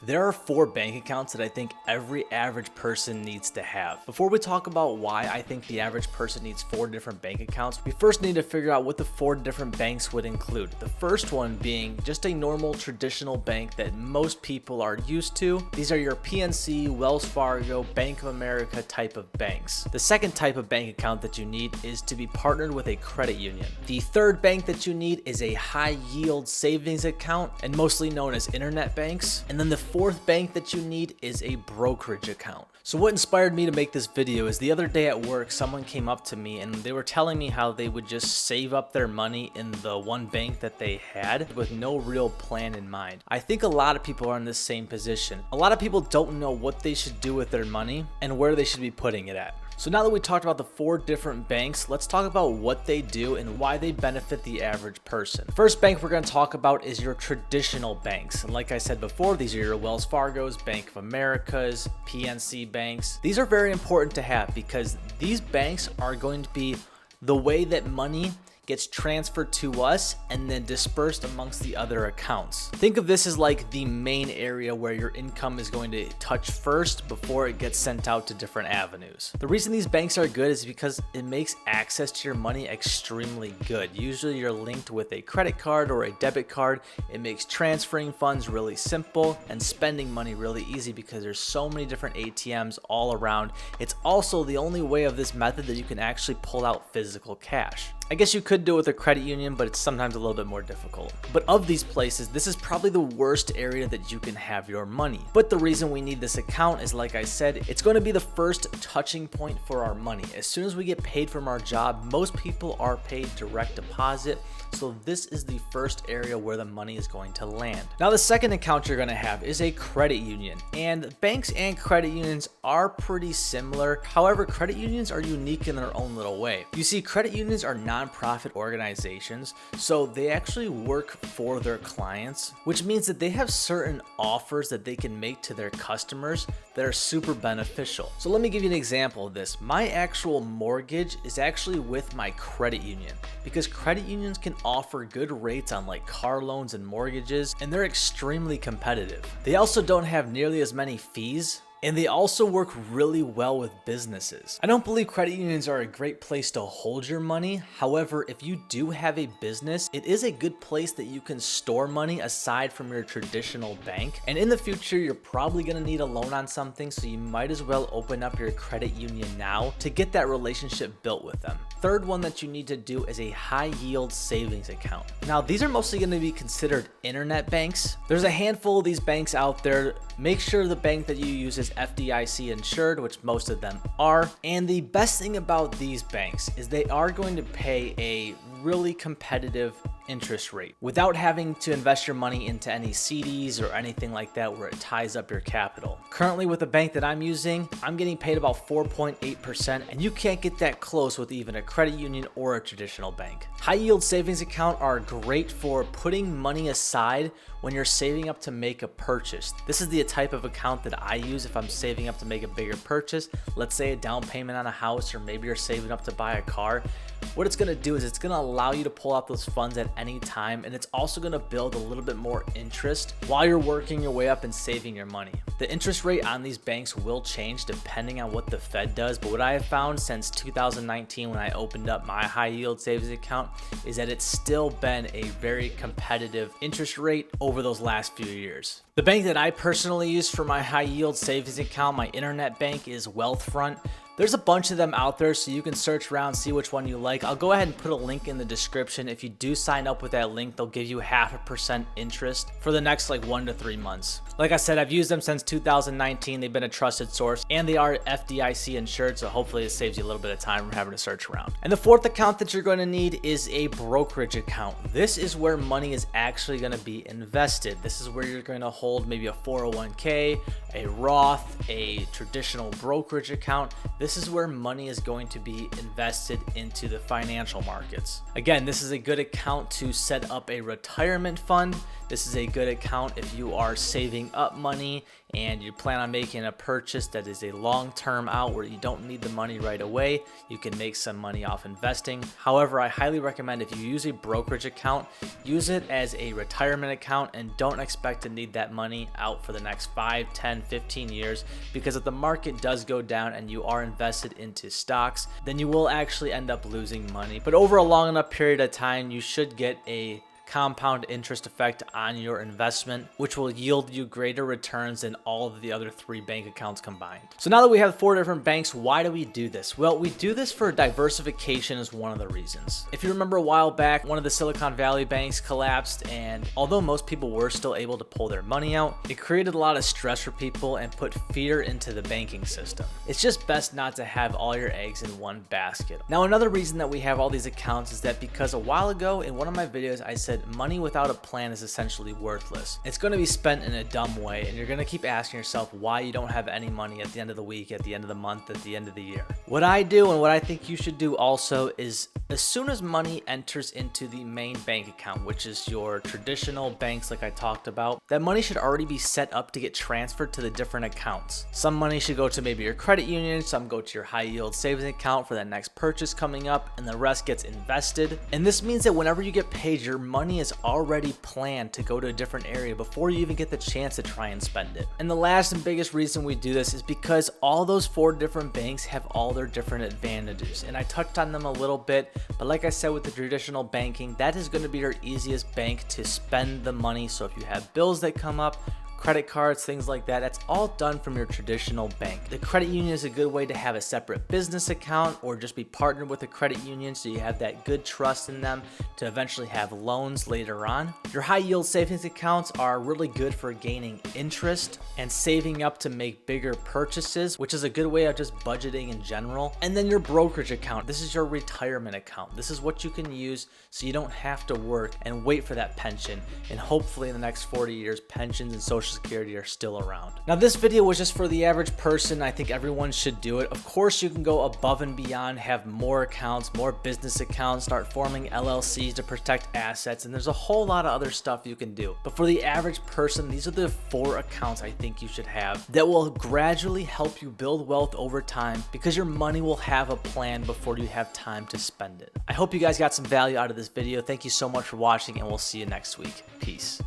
There are 4 bank accounts that I think every average person needs to have. Before we talk about why I think the average person needs 4 different bank accounts, we first need to figure out what the 4 different banks would include. The first one being just a normal traditional bank that most people are used to. These are your PNC, Wells Fargo, Bank of America type of banks. The second type of bank account that you need is to be partnered with a credit union. The third bank that you need is a high yield savings account, and mostly known as internet banks. And then the fourth bank that you need is a brokerage account. So what inspired me to make this video is the other day at work, someone came up to me and they were telling me how they would just save up their money in the one bank that they had with no real plan in mind. I think a lot of people are in this same position. A lot of people don't know what they should do with their money and where they should be putting it at. So now that we talked about the 4 different banks, let's talk about what they do and why they benefit the average person. The first bank we're going to talk about is your traditional banks. And like I said before, these are your Wells Fargos, Bank of Americas, PNC banks. These are very important to have because these banks are going to be the way that money gets transferred to us and then dispersed amongst the other accounts. Think of this as like the main area where your income is going to touch first before it gets sent out to different avenues. The reason these banks are good is because it makes access to your money extremely good. Usually you're linked with a credit card or a debit card. It makes transferring funds really simple and spending money really easy because there's so many different ATMs all around. It's also the only way of this method that you can actually pull out physical cash. I guess you could do it with a credit union, but it's sometimes a little bit more difficult. But of these places, this is probably the worst area that you can have your money. But the reason we need this account is, like I said, it's going to be the first touching point for our money. As soon as we get paid from our job, most people are paid direct deposit. So this is the first area where the money is going to land. Now, the second account you're going to have is a credit union. And banks and credit unions are pretty similar. However, credit unions are unique in their own little way. You see, credit unions are nonprofit organizations, so they actually work for their clients, which means that they have certain offers that they can make to their customers that are super beneficial. So let me give you an example of this. My actual mortgage is actually with my credit union because credit unions can offer good rates on like car loans and mortgages, and they're extremely competitive. They also don't have nearly as many fees, and they also work really well with businesses. I don't believe credit unions are a great place to hold your money. However, if you do have a business, it is a good place that you can store money aside from your traditional bank. And in the future, you're probably gonna need a loan on something, so you might as well open up your credit union now to get that relationship built with them. Third one that you need to do is a high yield savings account. Now, these are mostly gonna be considered internet banks. There's a handful of these banks out there. Make sure the bank that you use is FDIC insured, which most of them are. And the best thing about these banks is they are going to pay a really competitive interest rate without having to invest your money into any CDs or anything like that where it ties up your capital. Currently with the bank that I'm using, I'm getting paid about 4.8%, and you can't get that close with even a credit union or a traditional bank. High yield savings account are great for putting money aside when you're saving up to make a purchase. This is the type of account that I use if I'm saving up to make a bigger purchase. Let's say a down payment on a house, or maybe you're saving up to buy a car. What it's gonna do is it's gonna allow you to pull out those funds at any time, and it's also gonna build a little bit more interest while you're working your way up and saving your money. The interest rate on these banks will change depending on what the Fed does, but what I have found since 2019 when I opened up my high yield savings account is that it's still been a very competitive interest rate over those last few years. The bank that I personally use for my high yield savings account, my internet bank, is Wealthfront. There's a bunch of them out there, so you can search around, see which one you like. I'll go ahead and put a link in the description. If you do sign up with that link, they'll give you 0.5% interest for the next like 1 to 3 months. Like I said, I've used them since 2019. They've been a trusted source, and they are FDIC insured, so hopefully it saves you a little bit of time from having to search around. And the fourth account that you're going to need is a brokerage account. This is where money is actually going to be invested. This is where you're going to hold maybe a 401k, a Roth, a traditional brokerage account. This is where money is going to be invested into the financial markets. Again, this is a good account to set up a retirement fund. This is a good account if you are saving up money and you plan on making a purchase that is a long-term out where you don't need the money right away. You can make some money off investing. However, I highly recommend if you use a brokerage account, use it as a retirement account and don't expect to need that money out for the next 5, 10, 15 years, because if the market does go down and you are invested into stocks, then you will actually end up losing money. But over a long enough period of time, you should get a compound interest effect on your investment, which will yield you greater returns than all of the other 3 bank accounts combined. So now that we have 4 different banks, why do we do this? Well, we do this for diversification is one of the reasons. If you remember a while back, one of the Silicon Valley banks collapsed, and although most people were still able to pull their money out, it created a lot of stress for people and put fear into the banking system. It's just best not to have all your eggs in one basket. Now, another reason that we have all these accounts is that because a while ago in one of my videos, I said money without a plan is essentially worthless. It's going to be spent in a dumb way, and you're going to keep asking yourself why you don't have any money at the end of the week, at the end of the month, at the end of the year. What I do and what I think you should do also is as soon as money enters into the main bank account, which is your traditional banks like I talked about, that money should already be set up to get transferred to the different accounts. Some money should go to maybe your credit union, some go to your high yield savings account for that next purchase coming up, and the rest gets invested. And this means that whenever you get paid, your money is already planned to go to a different area before you even get the chance to try and spend it. And the last and biggest reason we do this is because all those 4 different banks have all their different advantages. And I touched on them a little bit, but like I said with the traditional banking, that is going to be your easiest bank to spend the money. So if you have bills that come up, credit cards, things like that, that's all done from your traditional bank. The credit union is a good way to have a separate business account or just be partnered with a credit union so you have that good trust in them to eventually have loans later on. Your high yield savings accounts are really good for gaining interest and saving up to make bigger purchases, which is a good way of just budgeting in general. And then your brokerage account, this is your retirement account. This is what you can use so you don't have to work and wait for that pension. And hopefully in the next 40 years, pensions and Social Security are still around. Now, this video was just for the average person. I think everyone should do it. Of course, you can go above and beyond, have more accounts, more business accounts, start forming LLCs to protect assets, and there's a whole lot of other stuff you can do. But for the average person, these are the 4 accounts I think you should have that will gradually help you build wealth over time, because your money will have a plan before you have time to spend it. I hope you guys got some value out of this video. Thank you so much for watching, and we'll see you next week. Peace.